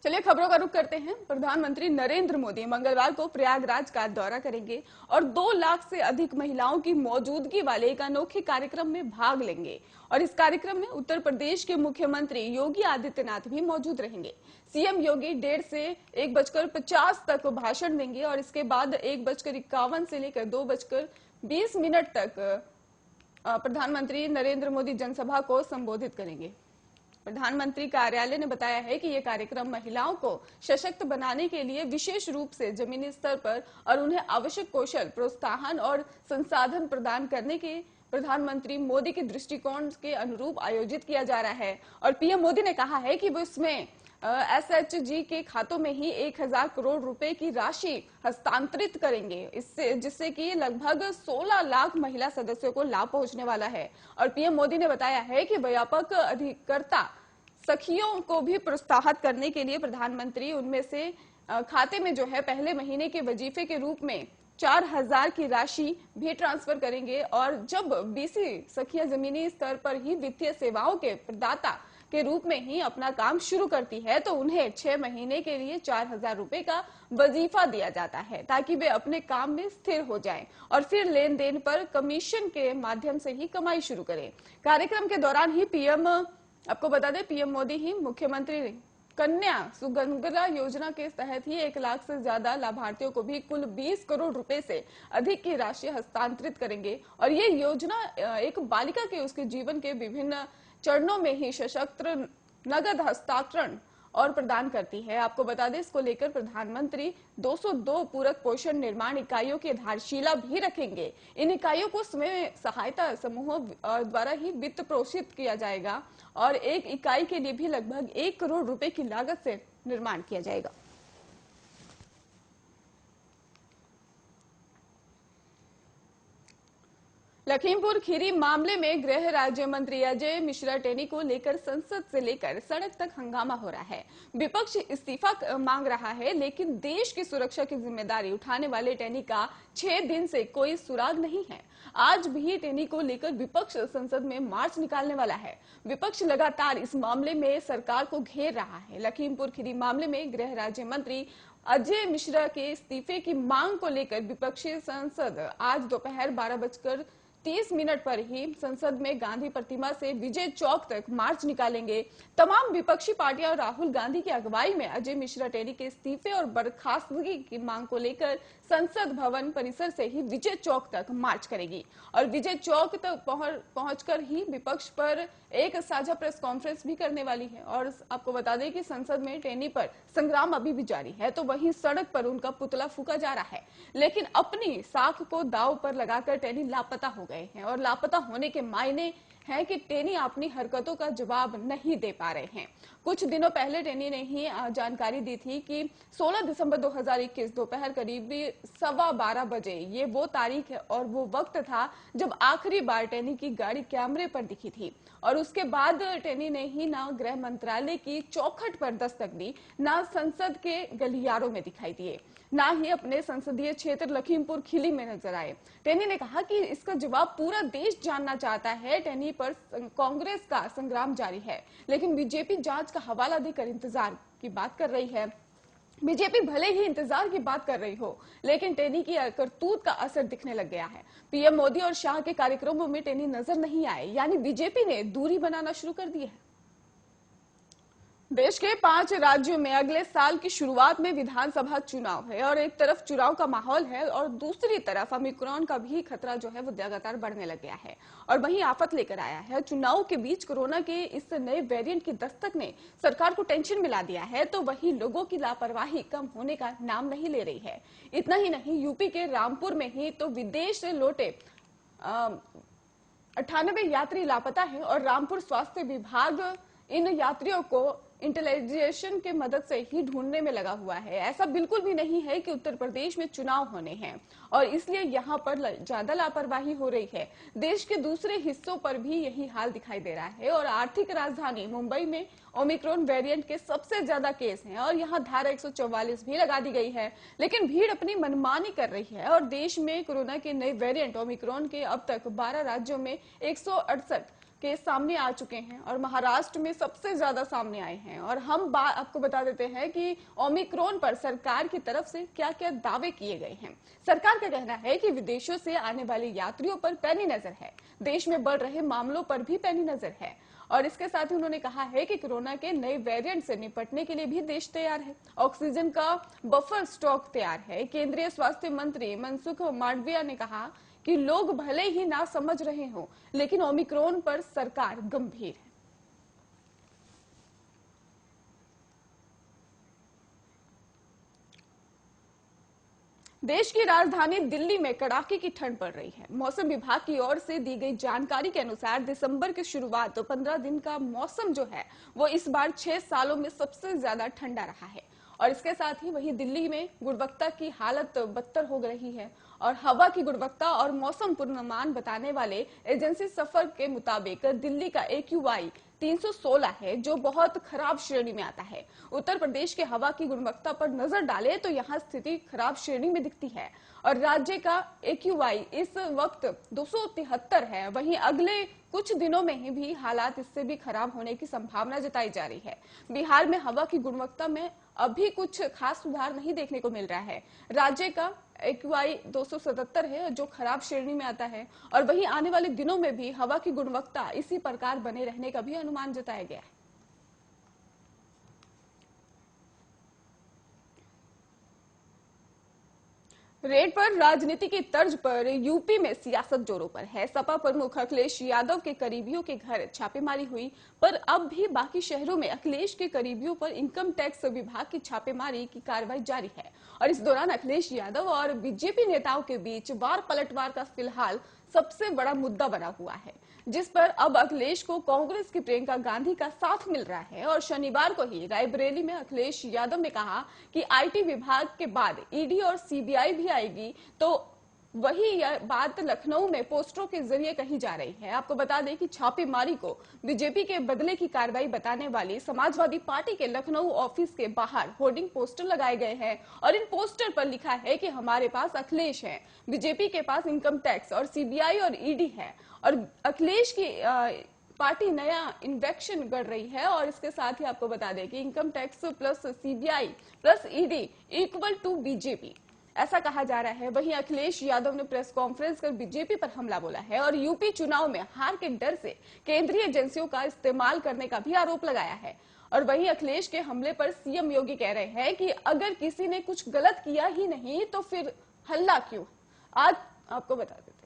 चलिए खबरों का रुख करते हैं। प्रधानमंत्री नरेंद्र मोदी मंगलवार को प्रयागराज का दौरा करेंगे और 2 लाख से अधिक महिलाओं की मौजूदगी वाले एक अनोखे कार्यक्रम में भाग लेंगे। और इस कार्यक्रम में उत्तर प्रदेश के मुख्यमंत्री योगी आदित्यनाथ भी मौजूद रहेंगे। सीएम योगी 1:30 से 1:50 तक भाषण देंगे और इसके बाद 1:51 से लेकर 2:20 तक प्रधानमंत्री नरेंद्र मोदी जनसभा को संबोधित करेंगे। प्रधानमंत्री कार्यालय ने बताया है कि यह कार्यक्रम महिलाओं को सशक्त बनाने के लिए विशेष रूप से जमीनी स्तर पर और उन्हें आवश्यक कौशल, प्रोत्साहन और संसाधन प्रदान करने के प्रधानमंत्री मोदी के दृष्टिकोण के अनुरूप आयोजित किया जा रहा है। और पीएम मोदी ने कहा है कि वो इसमें एसएचजी के खातों में ही 1000 करोड़ रुपए की राशि हस्तांतरित करेंगे, इससे जिससे कि लगभग 16 लाख महिला सदस्यों को लाभ पहुंचने वाला है। और पीएम मोदी ने बताया है कि व्यापक अधिकर्ता सखियों को भी प्रोत्साहित करने के लिए प्रधानमंत्री उनमें से खाते में जो है पहले महीने के वजीफे के रूप में 4000 की राशि भी ट्रांसफर करेंगे। और जब बीसी सखियां जमीनी स्तर पर ही वित्तीय सेवाओं के प्रदाता के रूप में ही अपना काम शुरू करती है तो उन्हें 6 महीने के लिए 4000 रुपए का वजीफा दिया जाता है, ताकि वे अपने काम में स्थिर हो जाएं और फिर लेन देन पर कमीशन के माध्यम से ही कमाई शुरू करें। कार्यक्रम के दौरान ही आपको बता दें, पीएम मोदी ही मुख्यमंत्री कन्या सुगंधरा योजना के तहत ही 1 लाख से ज्यादा लाभार्थियों को भी कुल 20 करोड़ रुपए से अधिक की राशि हस्तांतरित करेंगे। और ये योजना एक बालिका के उसके जीवन के विभिन्न चरणों में ही सशक्त नगद हस्तांतरण और प्रदान करती है। आपको बता दें, इसको लेकर प्रधानमंत्री 202 पूरक पोषण निर्माण इकाइयों की आधारशिला भी रखेंगे। इन इकाइयों को स्वयं सहायता समूहों द्वारा ही वित्त पोषित किया जाएगा और एक इकाई के लिए भी लगभग 1 करोड़ रुपए की लागत से निर्माण किया जाएगा। लखीमपुर खीरी मामले में गृह राज्य मंत्री अजय मिश्रा टेनी को लेकर संसद से लेकर सड़क तक हंगामा हो रहा है। विपक्ष इस्तीफा मांग रहा है, लेकिन देश की सुरक्षा की जिम्मेदारी उठाने वाले टेनी का 6 दिन से कोई सुराग नहीं है। आज भी टेनी को लेकर विपक्ष संसद में मार्च निकालने वाला है। विपक्ष लगातार इस मामले में सरकार को घेर रहा है। लखीमपुर खीरी मामले में गृह राज्य मंत्री अजय मिश्रा के इस्तीफे की मांग को लेकर विपक्षी सांसद आज दोपहर 12:30 पर ही संसद में गांधी प्रतिमा से विजय चौक तक मार्च निकालेंगे। तमाम विपक्षी पार्टियां राहुल गांधी की अगुवाई में अजय मिश्रा टेनी के इस्तीफे और बर्खास्तगी की मांग को लेकर संसद भवन परिसर से ही विजय चौक तक मार्च करेगी। और विजय चौक तक पहुंचकर ही विपक्ष पर एक साझा प्रेस कॉन्फ्रेंस भी करने वाली है। और आपको बता दें कि संसद में टेनी पर संग्राम अभी भी जारी है, तो वहीं सड़क पर उनका पुतला फूका जा रहा है। लेकिन अपनी साख को दांव पर लगाकर टेनी लापता हो गए हैं और लापता होने के मायने है कि टेनी अपनी हरकतों का जवाब नहीं दे पा रहे हैं। कुछ दिनों पहले टेनी ने ही जानकारी दी थी कि 16 दिसंबर 2021 दोपहर करीब 12:15 बजे ये वो तारीख है और वो वक्त था जब आखिरी बार टेनी की गाड़ी कैमरे पर दिखी थी। और उसके बाद टेनी ने ही ना गृह मंत्रालय की चौखट पर दस्तक दी, ना संसद के गलियारों में दिखाई दिए, ना ही अपने संसदीय क्षेत्र लखीमपुर खीरी में नजर आए। टेनी ने कहा कि इसका जवाब पूरा देश जानना चाहता है। टेनी पर कांग्रेस का संग्राम जारी है, लेकिन बीजेपी जांच का हवाला देकर इंतजार की बात कर रही है। बीजेपी भले ही इंतजार की बात कर रही हो, लेकिन टेनी की करतूत का असर दिखने लग गया है। पीएम मोदी और शाह के कार्यक्रमों में टेनी नजर नहीं आए, यानी बीजेपी ने दूरी बनाना शुरू कर दी है। देश के 5 राज्यों में अगले साल की शुरुआत में विधानसभा चुनाव है और एक तरफ चुनाव का माहौल है और दूसरी तरफ ओमिक्रॉन का भी खतरा जो है वो लगातार बढ़ने लग गया है और वही आफत लेकर आया है। चुनाव के बीच कोरोना के इस नए वेरिएंट की दस्तक ने सरकार को टेंशन मिला दिया है, तो वही लोगों की लापरवाही कम होने का नाम नहीं ले रही है। इतना ही नहीं, यूपी के रामपुर में ही तो विदेश से लौटे 98 यात्री लापता है और रामपुर स्वास्थ्य विभाग इन यात्रियों को इंटेलिजेंस के मदद से ही ढूंढने में लगा हुआ है। ऐसा बिल्कुल भी नहीं है कि उत्तर प्रदेश में चुनाव होने हैं और इसलिए यहाँ पर ज्यादा लापरवाही हो रही है। देश के दूसरे हिस्सों पर भी यही हाल दिखाई दे रहा है और आर्थिक राजधानी मुंबई में ओमिक्रॉन वेरिएंट के सबसे ज्यादा केस हैं और यहाँ धारा 144 भी लगा दी गई है, लेकिन भीड़ अपनी मनमानी कर रही है। और देश में कोरोना के नए वेरिएंट ओमिक्रॉन के अब तक 12 राज्यों में 168 केस सामने आ चुके हैं और महाराष्ट्र में सबसे ज्यादा सामने आए हैं। और हम आपको बता देते हैं कि ओमिक्रॉन पर सरकार की तरफ से क्या क्या दावे किए गए हैं। सरकार का कहना है कि विदेशों से आने वाले यात्रियों पर पैनी नजर है, देश में बढ़ रहे मामलों पर भी पैनी नजर है। और इसके साथ ही उन्होंने कहा है कि कोरोना के नए वेरिएंट से निपटने के लिए भी देश तैयार है, ऑक्सीजन का बफर स्टॉक तैयार है। केंद्रीय स्वास्थ्य मंत्री मनसुख मांडविया ने कहा कि लोग भले ही ना समझ रहे हो, लेकिन ओमिक्रॉन पर सरकार गंभीर है। देश की राजधानी दिल्ली में कड़ाके की ठंड पड़ रही है। मौसम विभाग की ओर से दी गई जानकारी के अनुसार दिसंबर की शुरुआत तो 15 दिन का मौसम जो है वो इस बार 6 सालों में सबसे ज्यादा ठंडा रहा है। और इसके साथ ही वही दिल्ली में गुणवत्ता की हालत बदतर हो रही है। और हवा की गुणवत्ता और मौसम पूर्वानुमान बताने वाले एजेंसी सफर के मुताबिक दिल्ली का AQI 316 है, जो बहुत खराब श्रेणी में आता है। उत्तर प्रदेश के हवा की गुणवत्ता पर नजर डालें तो यहाँ स्थिति खराब श्रेणी में दिखती है और राज्य का AQI इस वक्त 273 है। वहीं अगले कुछ दिनों में ही भी हालात इससे भी खराब होने की संभावना जताई जा रही है। बिहार में हवा की गुणवत्ता में अभी कुछ खास सुधार नहीं देखने को मिल रहा है। राज्य का AQI 277 है, जो खराब श्रेणी में आता है। और वहीं आने वाले दिनों में भी हवा की गुणवत्ता इसी प्रकार बने रहने का भी अनुमान जताया गया है। रेड पर राजनीति की तर्ज पर यूपी में सियासत जोरों पर है। सपा प्रमुख अखिलेश यादव के करीबियों के घर छापेमारी हुई, पर अब भी बाकी शहरों में अखिलेश के करीबियों पर इनकम टैक्स विभाग की छापेमारी की कार्रवाई जारी है। और इस दौरान अखिलेश यादव और बीजेपी नेताओं के बीच वार पलटवार का फिलहाल सबसे बड़ा मुद्दा बना हुआ है, जिस पर अब अखिलेश को कांग्रेस की प्रियंका गांधी का साथ मिल रहा है। और शनिवार को ही रायबरेली में अखिलेश यादव ने कहा कि IT विभाग के बाद ED और CBI भी आएगी। तो वही यह बात लखनऊ में पोस्टरों के जरिए कही जा रही है। आपको बता दें कि छापेमारी को बीजेपी के बदले की कार्रवाई बताने वाली समाजवादी पार्टी के लखनऊ ऑफिस के बाहर होर्डिंग पोस्टर लगाए गए हैं और इन पोस्टर पर लिखा है कि हमारे पास अखिलेश है, बीजेपी के पास इनकम टैक्स और CBI और ED है। और अखिलेश की पार्टी नया इन्वेक्शन कर रही है। और इसके साथ ही आपको बता दें कि income tax plus CBI plus ED equal to BJP, ऐसा कहा जा रहा है। वहीं अखिलेश यादव ने प्रेस कॉन्फ्रेंस कर बीजेपी पर हमला बोला है और यूपी चुनाव में हार के डर से केंद्रीय एजेंसियों का इस्तेमाल करने का भी आरोप लगाया है। और वहीं अखिलेश के हमले पर CM योगी कह रहे हैं कि अगर किसी ने कुछ गलत किया ही नहीं तो फिर हल्ला क्यों। आज आपको बता देते हैं।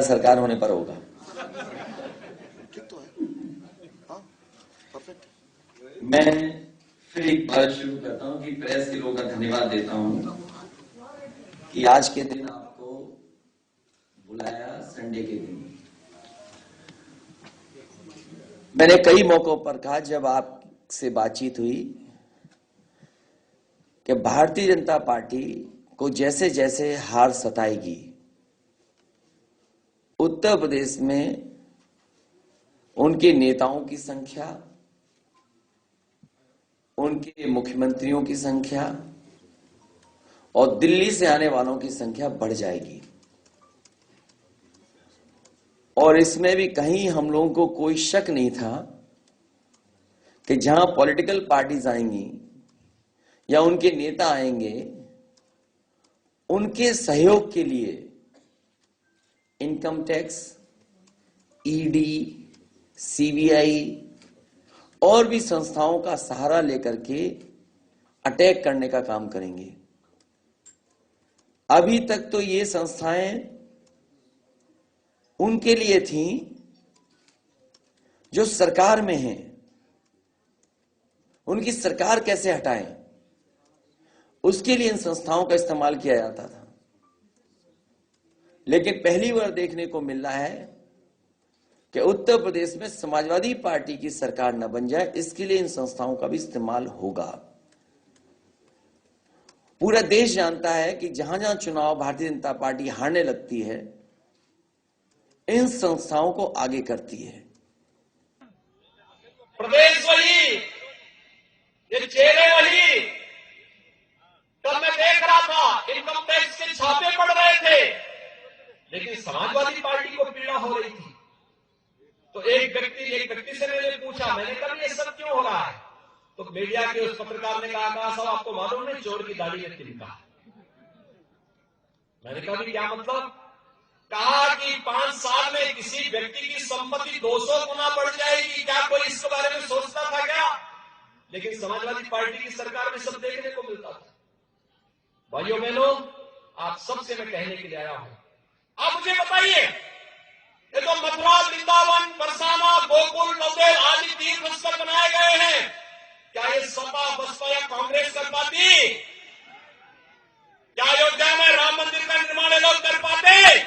सरकार होने पर होगा। मैं फिर एक बार शुरू करता हूं कि प्रेस के लोगों का धन्यवाद देता हूं कि आज के दिन आपको बुलाया, संडे के दिन। मैंने कई मौकों पर कहा जब आपसे बातचीत हुई कि भारतीय जनता पार्टी को जैसे जैसे हार सताएगी, उत्तर प्रदेश में उनके नेताओं की संख्या, उनके मुख्यमंत्रियों की संख्या और दिल्ली से आने वालों की संख्या बढ़ जाएगी। और इसमें भी कहीं हम लोगों को कोई शक नहीं था कि जहां पॉलिटिकल पार्टीज आएंगी या उनके नेता आएंगे, उनके सहयोग के लिए इनकम टैक्स, ED, CBI और भी संस्थाओं का सहारा लेकर के अटैक करने का काम करेंगे। अभी तक तो ये संस्थाएं उनके लिए थी जो सरकार में हैं, उनकी सरकार कैसे हटाएं, उसके लिए इन संस्थाओं का इस्तेमाल किया जाता था। लेकिन पहली बार देखने को मिल रहा है कि उत्तर प्रदेश में समाजवादी पार्टी की सरकार न बन जाए, इसके लिए इन संस्थाओं का भी इस्तेमाल होगा। पूरा देश जानता है कि जहां जहां चुनाव भारतीय जनता पार्टी हारने लगती है, इन संस्थाओं को आगे करती है। प्रदेश वही ये चेहरे वही कल मैं देख रहा था, इनकम टैक्स के छापे पड़ रहे थे, लेकिन समाजवादी पार्टी को पीड़ा हो रही थी। तो एक व्यक्ति से मैंने पूछा, मैंने कहा ये सब क्यों हो रहा है? तो मीडिया के उस पत्रकार ने कहा साहब आपको मालूम नहीं चोर की दाढ़ी में तिनका। मैंने कहा क्या मतलब? कहा कि 5 साल में किसी व्यक्ति की संपत्ति 200 गुना बढ़ जाएगी, क्या कोई इसके बारे में सोचता था क्या? लेकिन समाजवादी पार्टी की सरकार में सब देखने को मिलता था। भाइयों बहनों, आप सबसे मैं कहने के लिए आया हूं, आप मुझे बताइए, ये तो मथुरा, वृंदावन, बरसाना, गोकुल, नंदेड़ आदि 3 स्थल बनाए गए हैं, क्या ये सपा, बसपा या कांग्रेस कर पाती? क्या अयोध्या में राम मंदिर का निर्माण लोग कर पाते?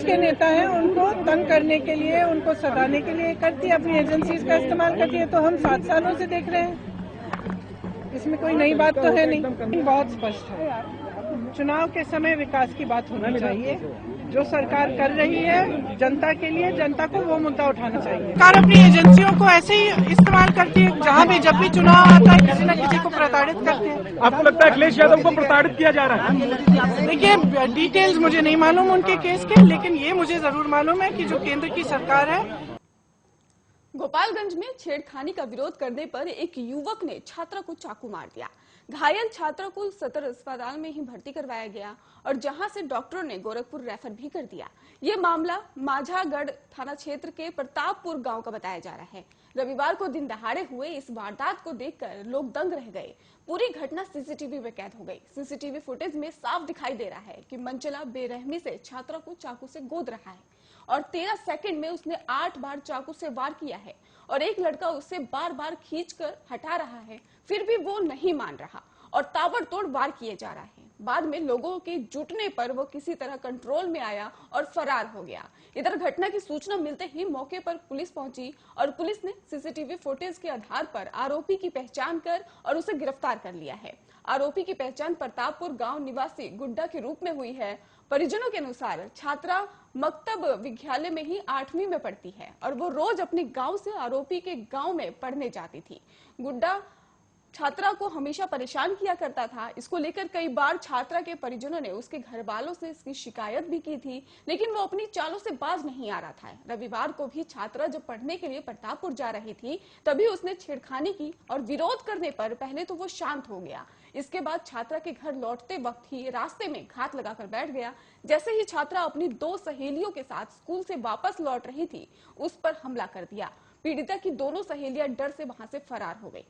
के नेता हैं, उनको तंग करने के लिए, उनको सताने के लिए करती है, अपनी एजेंसीज का इस्तेमाल करती है। तो हम 7 सालों से देख रहे हैं, इसमें कोई नई बात तो है नहीं। बहुत स्पष्ट है, चुनाव के समय विकास की बात होनी चाहिए। जो सरकार कर रही है जनता के लिए, जनता को वो मुद्दा उठाना चाहिए। सरकार अपनी एजेंसियों को ऐसे ही इस्तेमाल करती है, जहाँ भी जब भी चुनाव आता है किसी न किसी को प्रताड़ित करते हैं। आपको लगता है अखिलेश यादव को प्रताड़ित किया जा रहा है? देखिए, डिटेल्स मुझे नहीं मालूम उनके केस के, लेकिन ये मुझे जरूर मालूम है कि जो केंद्र की सरकार है। गोपालगंज में छेड़खानी का विरोध करने पर एक युवक ने छात्रा को चाकू मार दिया। घायल छात्रा को सदर अस्पताल में ही भर्ती करवाया गया और जहां से डॉक्टरों ने गोरखपुर रेफर भी कर दिया। ये मामला माझागढ़ थाना क्षेत्र के प्रतापपुर गांव का बताया जा रहा है। रविवार को दिन दहाड़े हुए इस वारदात को देखकर लोग दंग रह गए। पूरी घटना सीसीटीवी में कैद हो गई। सीसीटीवी फुटेज में साफ दिखाई दे रहा है कि मंचला बेरहमी से छात्रा को चाकू से गोद रहा है और 13 सेकंड में उसने 8 बार चाकू से वार किया है और एक लड़का उसे बार बार खींचकर हटा रहा है, फिर भी वो नहीं मान रहा और ताबड़तोड़ वार किए जा रहा है। बाद में लोगों के जुटने पर वो किसी तरह कंट्रोल में आया और फरार हो गया। इधर घटना की सूचना मिलते ही मौके पर पुलिस पहुंची और पुलिस ने सीसीटीवी फुटेज के आधार पर आरोपी की पहचान कर और उसे गिरफ्तार कर लिया है। आरोपी की पहचान प्रतापपुर गांव निवासी गुड्डा के रूप में हुई है। परिजनों के अनुसार छात्रा मकतब विद्यालय में ही 8वीं में पढ़ती है और वो रोज अपने गांव से आरोपी के गांव में पढ़ने जाती थी। गुड्डा छात्रा को हमेशा परेशान किया करता था। इसको लेकर कई बार छात्रा के परिजनों ने उसके घर वालों से इसकी शिकायत भी की थी, लेकिन वो अपनी चालों से बाज नहीं आ रहा था। रविवार को भी छात्रा जब पढ़ने के लिए प्रतापपुर जा रही थी तभी उसने छेड़खानी की और विरोध करने पर पहले तो वो शांत हो गया। इसके बाद छात्रा के घर लौटते वक्त ही रास्ते में घात लगाकर बैठ गया। जैसे ही छात्रा अपनी 2 सहेलियों के साथ स्कूल से वापस लौट रही थी, उस पर हमला कर दिया। पीड़िता की दोनों सहेलियां डर से वहां से फरार हो गई।